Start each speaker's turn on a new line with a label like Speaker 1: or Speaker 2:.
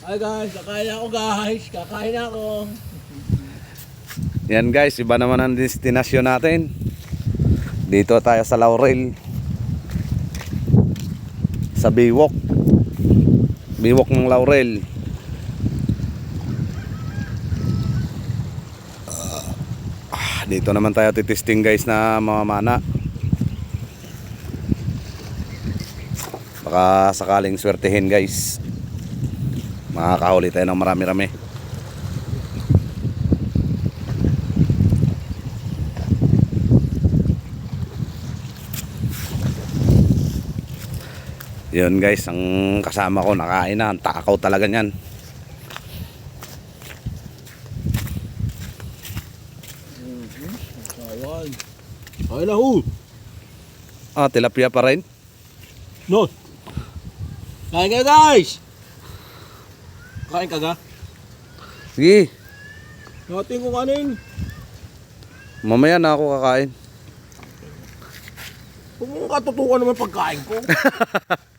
Speaker 1: Hi guys, kakain ako guys. Kakain ako.
Speaker 2: Yan guys, iba naman ang destinasyon natin. Dito tayo sa Laurel. Sa Biwok. Biwok ng Laurel. Dito naman tayo titisting guys na mamamana. Baka sakaling swertehin guys. Makakahuli tayo ng marami-rami. Yun guys, ang kasama ko nakain na. Ang takaw talaga niyan.
Speaker 1: Ayan. Ay na ho.
Speaker 2: Tilapia pa rin.
Speaker 1: No. Kain ka guys. Kain ka ga?
Speaker 2: Sige,
Speaker 1: Natin ko kanin.
Speaker 2: mamaya na ako kakain.
Speaker 1: Huwag mong katutukan naman pagkain ko.